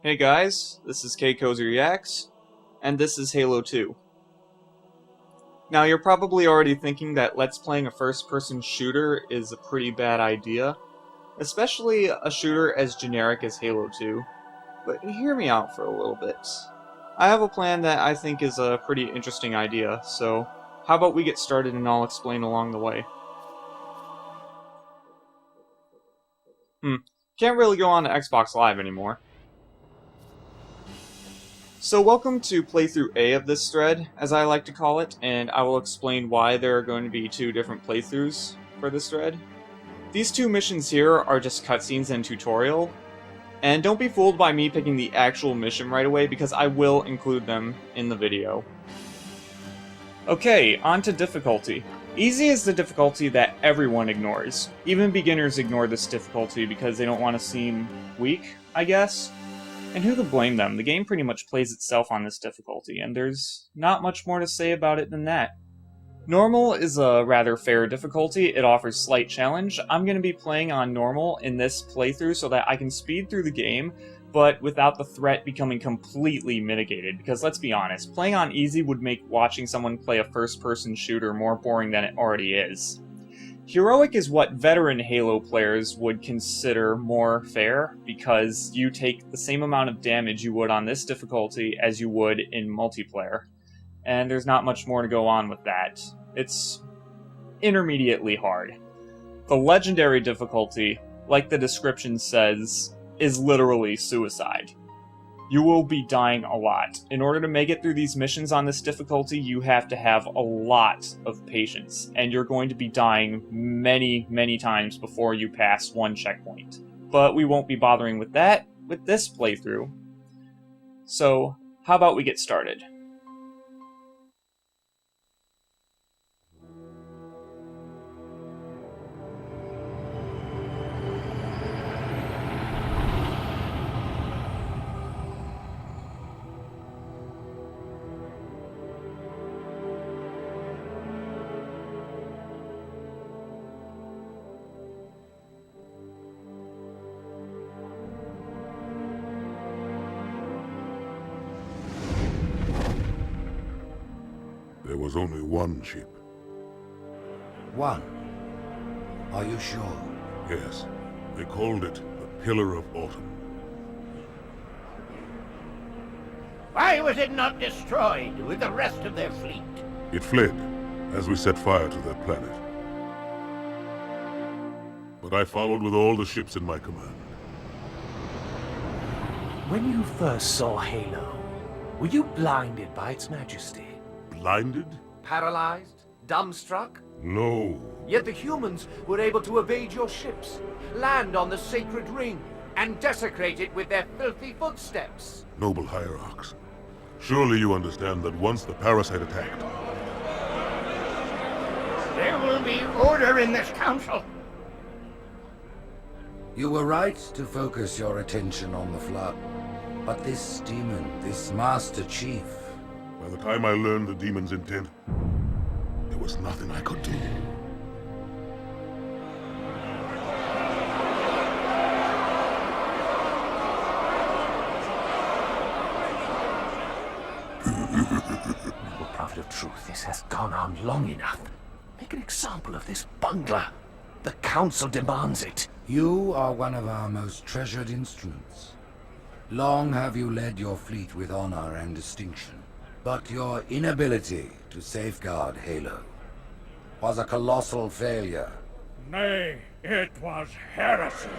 Hey guys, this is K Cozy Reacts, and this is Halo 2. Now you're probably already thinking that let's playing a first-person shooter is a pretty bad idea, especially a shooter as generic as Halo 2, but hear me out for a little bit. I have a plan that I think is a pretty interesting idea, so how about we get started and I'll explain along the way. Can't really go on to Xbox Live anymore. So welcome to playthrough A of this thread, as I like to call it, and I will explain why there are going to be two different playthroughs for this thread. These two missions here are just cutscenes and tutorial, and don't be fooled by me picking the actual mission right away because I will include them in the video. Okay, on to difficulty. Easy is the difficulty that everyone ignores. Even beginners ignore this difficulty because they don't want to seem weak, I guess. And who to blame them? The game pretty much plays itself on this difficulty, and there's not much more to say about it than that. Normal is a rather fair difficulty. It offers slight challenge. I'm going to be playing on normal in this playthrough so that I can speed through the game, but without the threat becoming completely mitigated, because let's be honest, playing on easy would make watching someone play a first-person shooter more boring than it already is. Heroic is what veteran Halo players would consider more fair, because you take the same amount of damage you would on this difficulty as you would in multiplayer. And there's not much more to go on with that. It's intermediately hard. The legendary difficulty, like the description says, is literally suicide. You will be dying a lot. In order to make it through these missions on this difficulty, you have to have a lot of patience, and you're going to be dying many times before you pass one checkpoint. But we won't be bothering with that with this playthrough. So, how about we get started? There was only one ship. One? Are you sure? Yes, they called it the Pillar of Autumn. Why was it not destroyed with the rest of their fleet? It fled as we set fire to their planet. But I followed with all the ships in my command. When you first saw Halo, were you blinded by its majesty? Blinded? Paralyzed? Dumbstruck? No. Yet the humans were able to evade your ships, land on the sacred ring, and desecrate it with their filthy footsteps. Noble hierarchs, surely you understand that once the parasite attacked... There will be order in this council. You were right to focus your attention on the Flood. But this demon, this Master Chief... By the time I learned the demon's intent, there was nothing I could do. Noble prophet of truth, this has gone on long enough. Make an example of this bungler. The council demands it. You are one of our most treasured instruments. Long have you led your fleet with honor and distinction. But your inability to safeguard Halo was a colossal failure. Nay, it was heresy.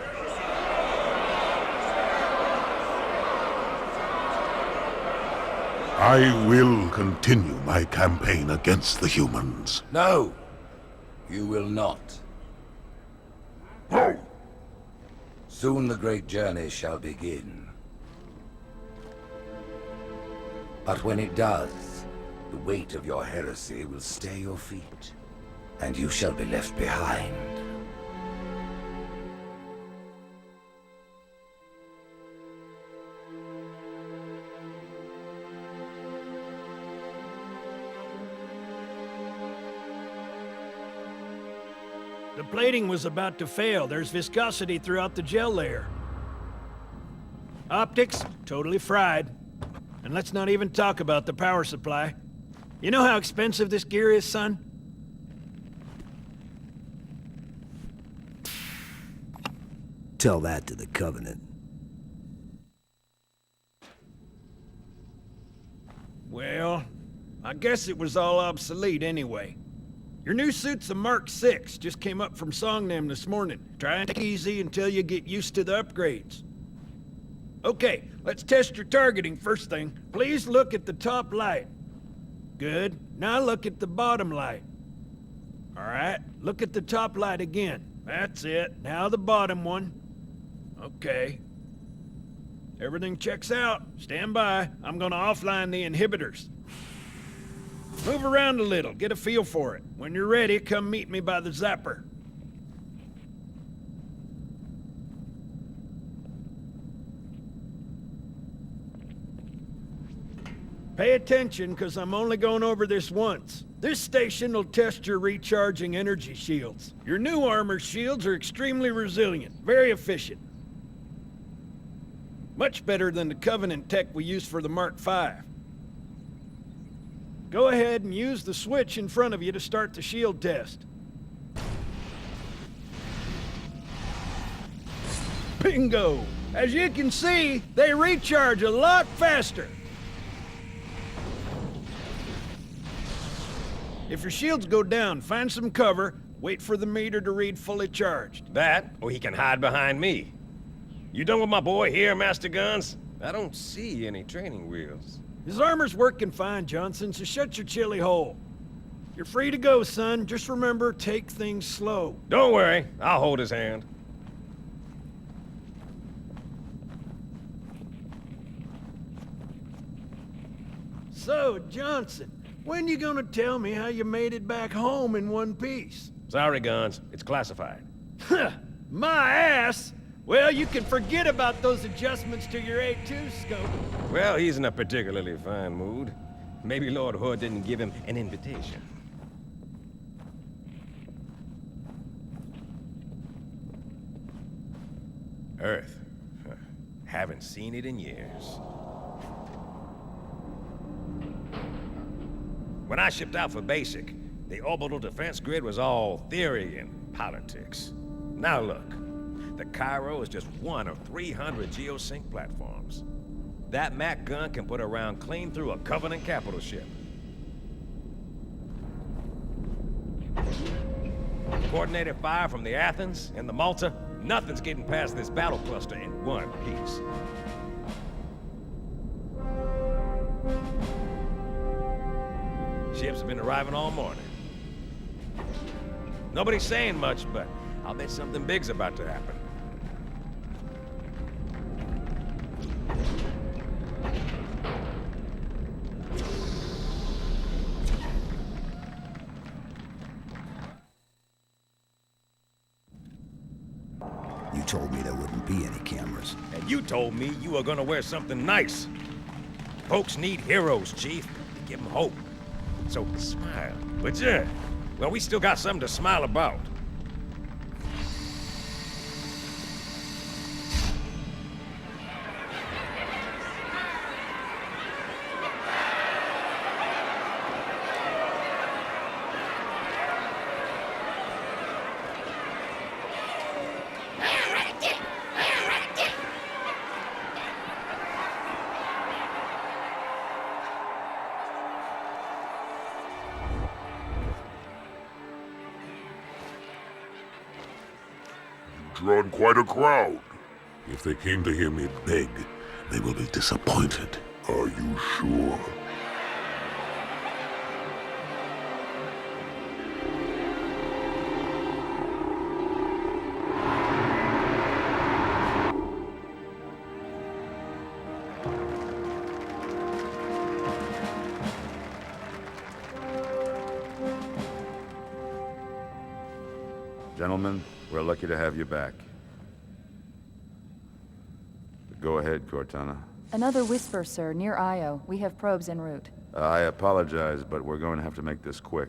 I will continue my campaign against the humans. No, you will not. Soon the great journey shall begin. But when it does, the weight of your heresy will stay your feet, and you shall be left behind. The plating was about to fail. There's viscosity throughout the gel layer. Optics, totally fried. And let's not even talk about the power supply. You know how expensive this gear is, son? Tell that to the Covenant. Well, I guess it was all obsolete anyway. Your new suit's a Mark 6, just came up from Songnam this morning. Try and take it easy until you get used to the upgrades. Okay, let's test your targeting first thing. Please look at the top light. Good. Now look at the bottom light. Alright, look at the top light again. That's it. Now the bottom one. Okay. Everything checks out. Stand by. I'm gonna offline the inhibitors. Move around a little, get a feel for it. When you're ready, come meet me by the zapper. Pay attention, because I'm only going over this once. This station will test your recharging energy shields. Your new armor shields are extremely resilient, very efficient. Much better than the Covenant tech we use for the Mark V. Go ahead and use the switch in front of you to start the shield test. Bingo! As you can see, they recharge a lot faster. If your shields go down, find some cover, wait for the meter to read fully charged. That, or he can hide behind me. You done with my boy here, Master Guns? I don't see any training wheels. His armor's working fine, Johnson, so shut your chilly hole. You're free to go, son. Just remember, take things slow. Don't worry, I'll hold his hand. So, Johnson, when you gonna tell me how you made it back home in one piece? Sorry, Guns, it's classified. My ass! Well, you can forget about those adjustments to your A2 scope. Well, he's in a particularly fine mood. Maybe Lord Hood didn't give him an invitation. Earth. Huh. Haven't seen it in years. When I shipped out for basic, the orbital defense grid was all theory and politics. Now look. The Cairo is just one of 300 geosync platforms. That Mac gun can put a round clean through a Covenant capital ship. Coordinated fire from the Athens and the Malta, nothing's getting past this battle cluster in one piece. Ships have been arriving all morning. Nobody's saying much, but I'll bet something big's about to happen. You told me there wouldn't be any cameras. And you told me you were gonna wear something nice. Folks need heroes, Chief, to give them hope. So smile, would ya? Well, we still got something to smile about. Drawn quite a crowd. If they came to hear me beg, they will be disappointed. Are you sure? Gentlemen, we're lucky to have you back. Go ahead, Cortana. Another whisper, sir, near Io. We have probes en route. I apologize, but we're going to have to make this quick.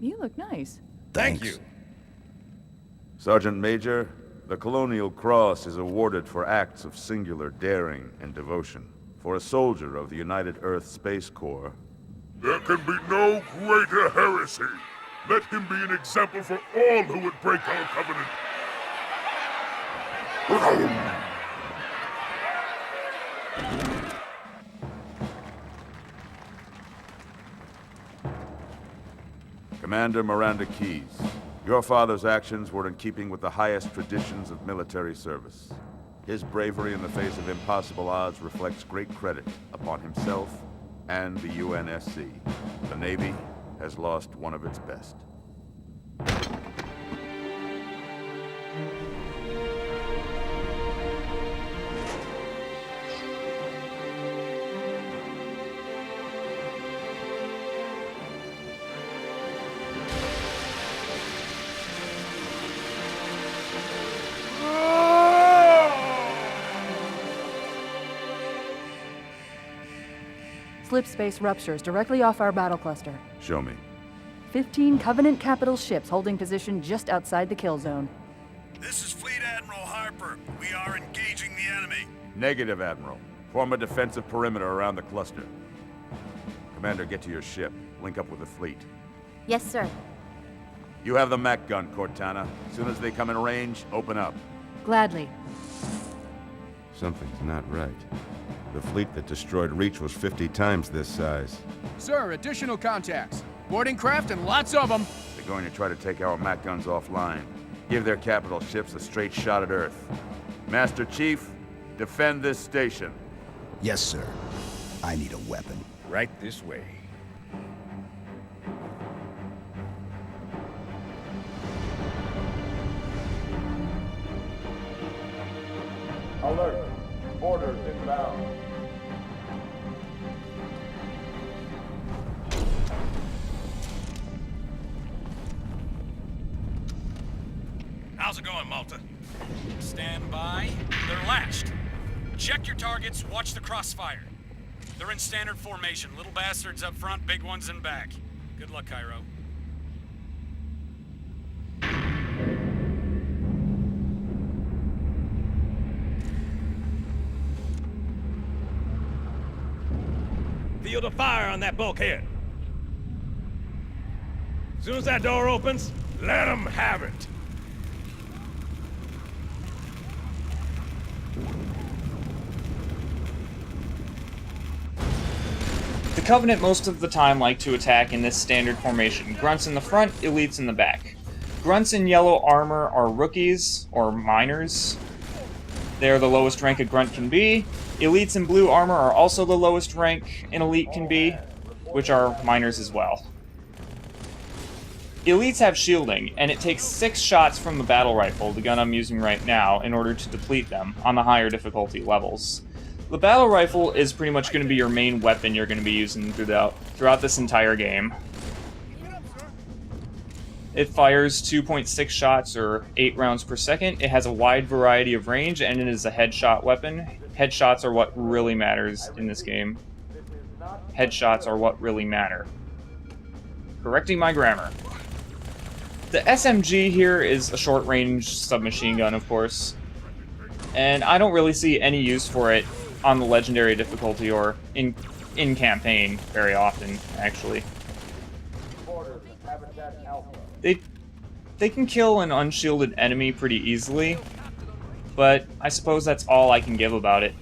You look nice. Thank Thanks. you. Sergeant Major, The Colonial Cross is awarded for acts of singular daring and devotion. For a soldier of the United Earth Space Corps, There can be no greater heresy. Let him be an example for all who would break our covenant. Commander Miranda Keyes, your father's actions were in keeping with the highest traditions of military service. His bravery in the face of impossible odds reflects great credit upon himself and the UNSC. The Navy has lost one of its best. Slip space ruptures directly off our battle cluster. Show me. 15 Covenant capital ships holding position just outside the kill zone. This is Fleet Admiral Harper. We are engaging the enemy. Negative, Admiral. Form a defensive perimeter around the cluster. Commander, get to your ship. Link up with the fleet. Yes, sir. You have the Mac gun, Cortana. As soon as they come in range, open up. Gladly. Something's not right. The fleet that destroyed Reach was 50 times this size. Sir, additional contacts. Boarding craft and lots of them. They're going to try to take our Mac guns offline. Give their capital ships a straight shot at Earth. Master Chief, defend this station. Yes, sir. I need a weapon. Right this way. Alert! Orders inbound. How's it going, Malta? Stand by. They're latched. Check your targets, watch the crossfire. They're in standard formation. Little bastards up front, big ones in back. Good luck, Cairo. Field of fire on that bulkhead. As soon as that door opens, let them have it. The Covenant most of the time like to attack in this standard formation. Grunts in the front, elites in the back. Grunts in yellow armor are rookies, or minors. They are the lowest rank a grunt can be. Elites in blue armor are also the lowest rank an elite can be, which are minors as well. Elites have shielding, and it takes 6 shots from the battle rifle, the gun I'm using right now, in order to deplete them on the higher difficulty levels. The battle rifle is pretty much going to be your main weapon you're going to be using throughout this entire game. It fires 2.6 shots or 8 rounds per second. It has a wide variety of range, and it is a headshot weapon. Headshots are what really matters in this game. Headshots are what really matter. Correcting my grammar. The SMG here is a short-range submachine gun, of course. And I don't really see any use for it on the legendary difficulty or in campaign very often, actually. They can kill an unshielded enemy pretty easily, but I suppose that's all I can give about it.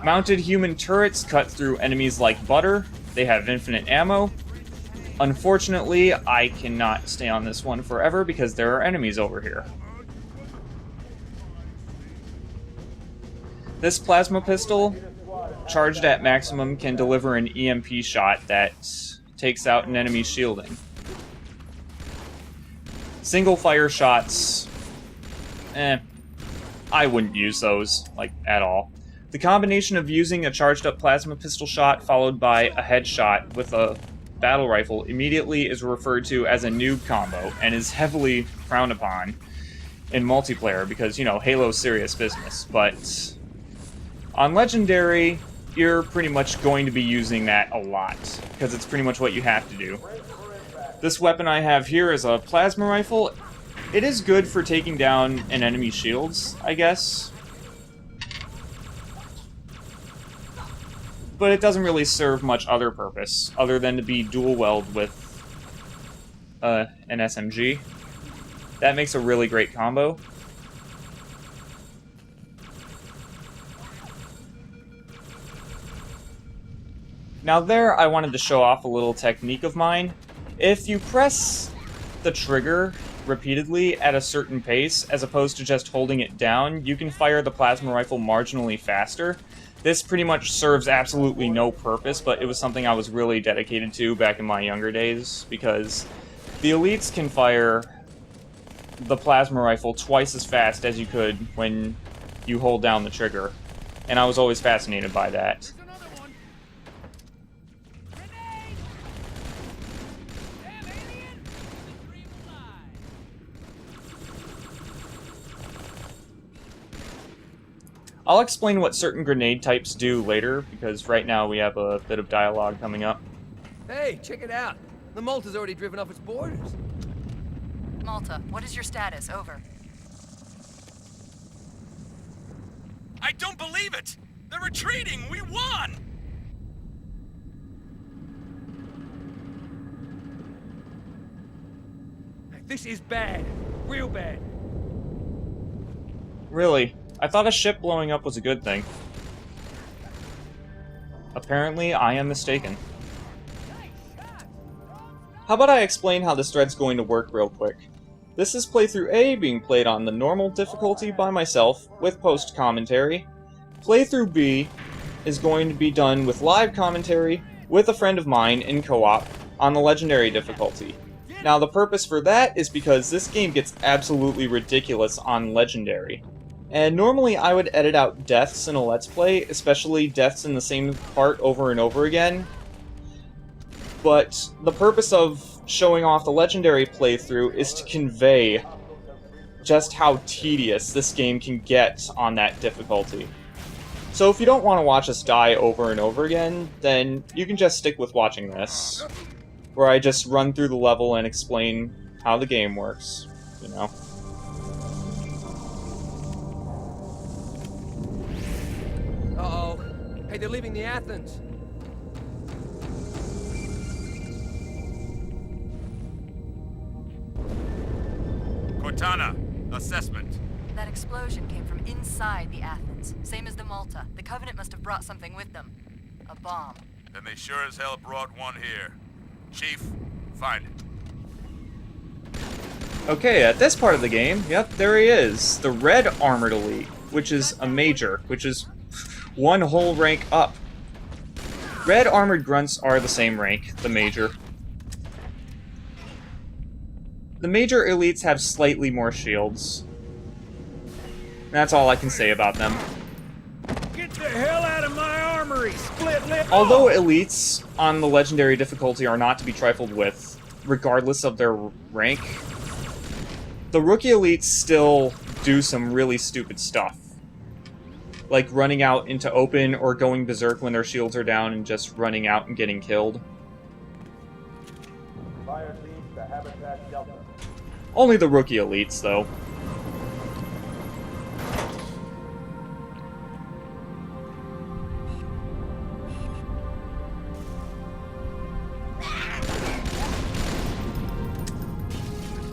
Mounted human turrets cut through enemies like butter. They have infinite ammo. Unfortunately, I cannot stay on this one forever because there are enemies over here. This plasma pistol, charged at maximum, can deliver an EMP shot that takes out an enemy's shielding. Single fire shots, I wouldn't use those, like, at all. The combination of using a charged up plasma pistol shot followed by a headshot with a battle rifle immediately is referred to as a noob combo and is heavily frowned upon in multiplayer because, you know, Halo's serious business, but on Legendary, you're pretty much going to be using that a lot, because it's pretty much what you have to do. This weapon I have here is a plasma rifle. It is good for taking down an enemy's shields, I guess. But it doesn't really serve much other purpose, other than to be dual-weld with an SMG. That makes a really great combo. Now there, I wanted to show off a little technique of mine. If you press the trigger repeatedly at a certain pace, as opposed to just holding it down, you can fire the plasma rifle marginally faster. This pretty much serves absolutely no purpose, but it was something I was really dedicated to back in my younger days, because the elites can fire the plasma rifle twice as fast as you could when you hold down the trigger, and I was always fascinated by that. I'll explain what certain grenade types do later, because right now we have a bit of dialogue coming up. Hey, check it out. The Malta's already driven off its boarders. Malta, what is your status? Over. I don't believe it! They're retreating! We won! This is bad. Real bad. Really? I thought a ship blowing up was a good thing. Apparently, I am mistaken. How about I explain how this thread's going to work real quick? This is playthrough A being played on the normal difficulty by myself, with post-commentary. Playthrough B is going to be done with live commentary with a friend of mine in co-op on the legendary difficulty. Now the purpose for that is because this game gets absolutely ridiculous on legendary. And normally I would edit out deaths in a Let's Play, especially deaths in the same part over and over again. But the purpose of showing off the legendary playthrough is to convey just how tedious this game can get on that difficulty. So if you don't want to watch us die over and over again, then you can just stick with watching this, where I just run through the level and explain how the game works, you know. Uh-oh. Hey, they're leaving the Athens. Cortana, assessment. That explosion came from inside the Athens, same as the Malta. The Covenant must have brought something with them. A bomb. Then they sure as hell brought one here. Chief, find it. Okay, at this part of the game, yep, there he is. The Red Armored Elite, which is a Major, which is one whole rank up. Red Armored Grunts are the same rank, the Major. The Major Elites have slightly more shields. That's all I can say about them. Get the hell out of my armory, split lip! Although Elites on the Legendary difficulty are not to be trifled with, regardless of their rank, the Rookie Elites still do some really stupid stuff. Like running out into open or going berserk when their shields are down and just running out and getting killed. Fire team to Habitat Delta. Only the Rookie Elites, though.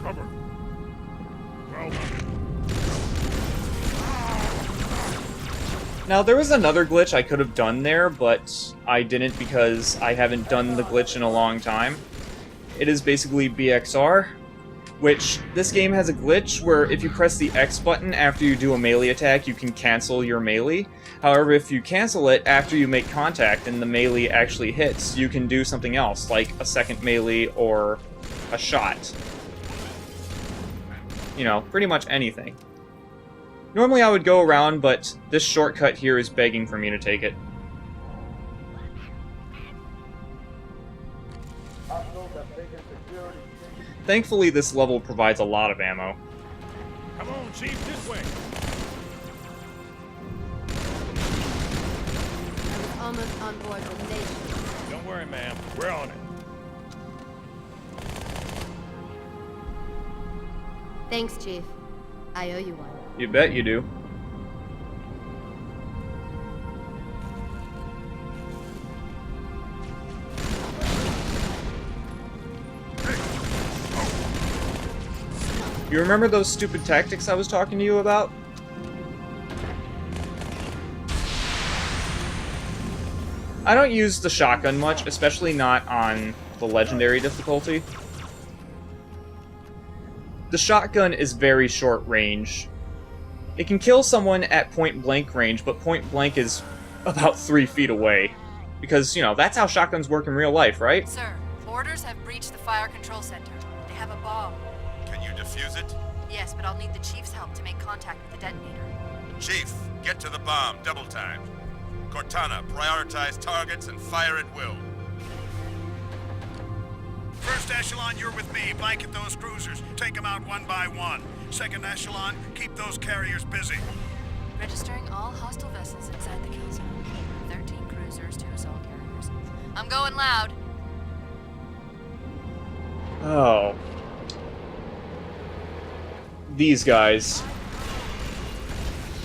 Cover. Well, Now, there was another glitch I could have done there, but I didn't because I haven't done the glitch in a long time. It is basically BXR, which this game has a glitch where if you press the X button after you do a melee attack, you can cancel your melee. However, if you cancel it after you make contact and the melee actually hits, you can do something else, like a second melee or a shot. You know, pretty much anything. Normally I would go around, but this shortcut here is begging for me to take it. Thankfully, this level provides a lot of ammo. Come on, Chief, this way. I was almost on board with the nation. Don't worry, ma'am. We're on it. Thanks, Chief. I owe you one. You bet you do. You remember those stupid tactics I was talking to you about? I don't use the shotgun much, especially not on the legendary difficulty. The shotgun is very short range. It can kill someone at point blank range, but point blank is about 3 feet away. Because, you know, that's how shotguns work in real life, right? Sir, orders have breached the fire control center. They have a bomb. Can you defuse it? Yes, but I'll need the Chief's help to make contact with the detonator. Chief, get to the bomb, double time. Cortana, prioritize targets and fire at will. First echelon, you're with me. Blanket those cruisers. Take them out one by one. Second echelon, keep those carriers busy. Registering all hostile vessels inside the kill zone. 13 cruisers, 2 assault carriers. I'm going loud. Oh. These guys.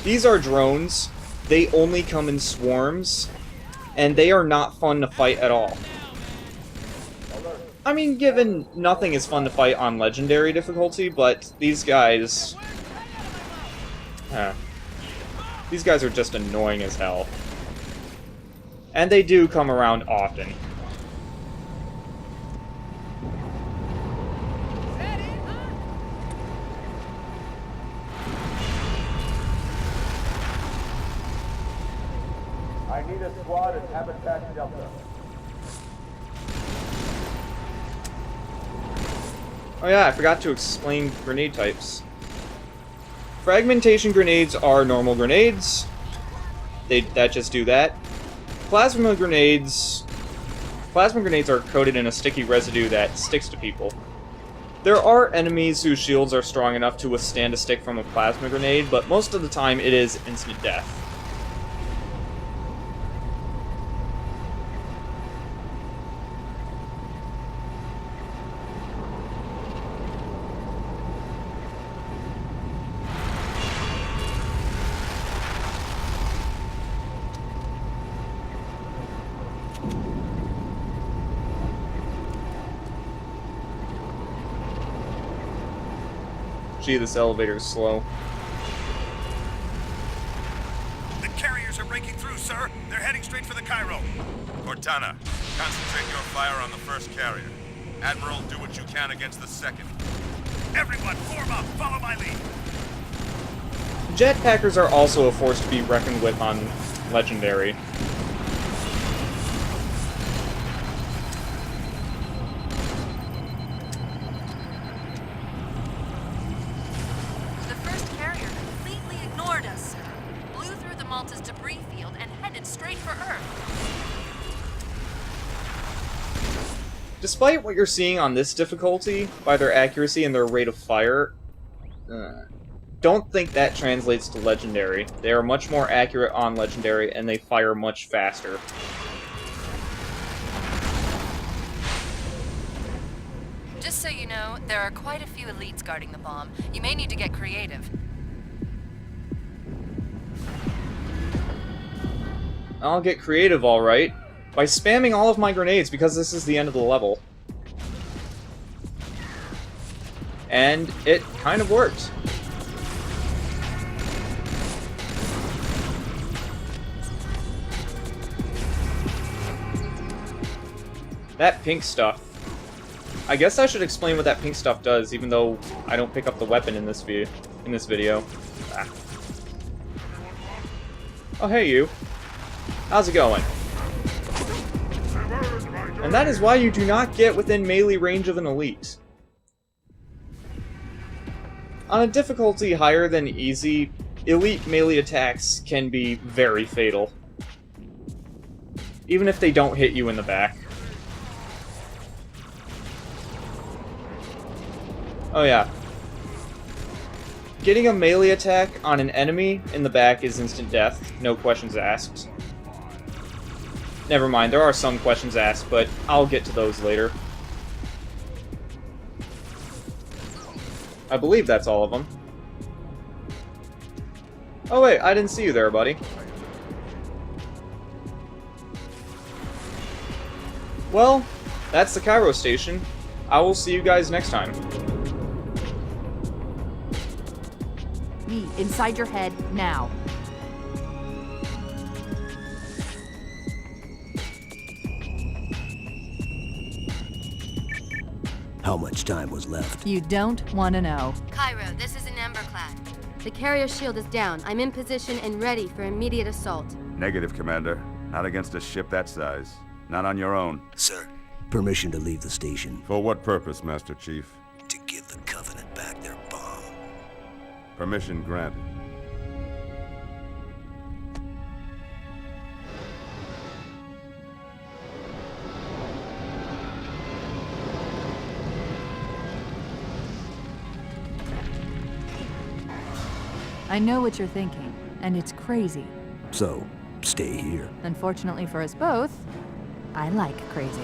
These are drones. They only come in swarms, and they are not fun to fight at all. I mean, given nothing is fun to fight on legendary difficulty, but these guys... These guys are just annoying as hell. And they do come around often. I need a squad at Habitat Delta. Oh yeah, I forgot to explain grenade types. Fragmentation grenades are normal grenades. That just do that. Plasma grenades are coated in a sticky residue that sticks to people. There are enemies whose shields are strong enough to withstand a stick from a plasma grenade, but most of the time it is instant death. Gee, this elevator's slow. The carriers are breaking through, sir. They're heading straight for the Cairo. Cortana, concentrate your fire on the first carrier. Admiral, do what you can against the second. Everyone, form up. Follow my lead. Jetpackers are also a force to be reckoned with on Legendary. The first carrier completely ignored us, sir. Blew through the Malta's debris field and headed straight for Earth. Despite what you're seeing on this difficulty, by their accuracy and their rate of fire, don't think that translates to Legendary. They are much more accurate on Legendary, and they fire much faster. Just so you know, there are quite a few elites guarding the bomb. You may need to get creative. I'll get creative, alright, by spamming all of my grenades, because this is the end of the level. And it kind of worked. That pink stuff. I guess I should explain what that pink stuff does, even though I don't pick up the weapon in this video. Ah. Oh, hey, you. How's it going? And that is why you do not get within melee range of an elite. On a difficulty higher than easy, elite melee attacks can be very fatal. Even if they don't hit you in the back. Oh yeah. Getting a melee attack on an enemy in the back is instant death, no questions asked. Never mind, there are some questions asked, but I'll get to those later. I believe that's all of them. Oh wait, I didn't see you there, buddy. Well, that's the Cairo station. I will see you guys next time. Me, inside your head, now. How much time was left? You don't want to know. Cairo, this is an Emberclad. The carrier shield is down. I'm in position and ready for immediate assault. Negative, Commander. Not against a ship that size. Not on your own. Sir, permission to leave the station. For what purpose, Master Chief? To give the Covenant back their bomb. Permission granted. I know what you're thinking, and it's crazy. So, stay here. Unfortunately for us both, I like crazy.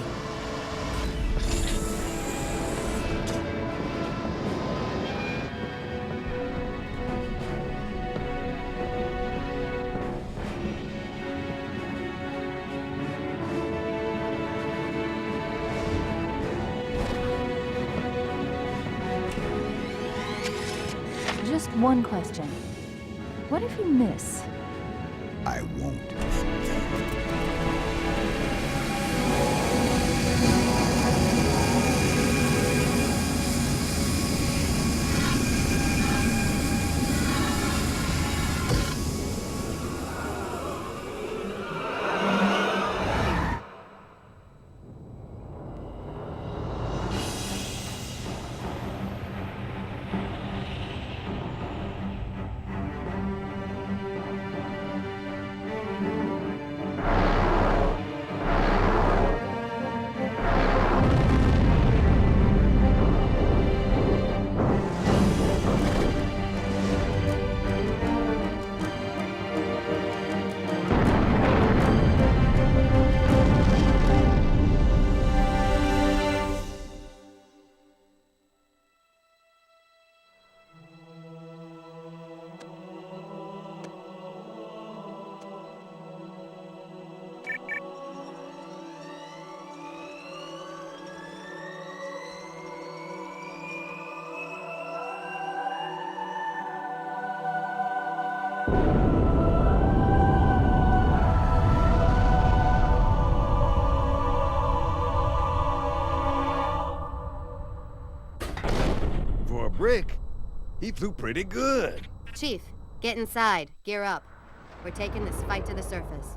Just one question. What if you miss? I won't. For a brick, he flew pretty good. Chief, get inside. Gear up. We're taking this fight to the surface.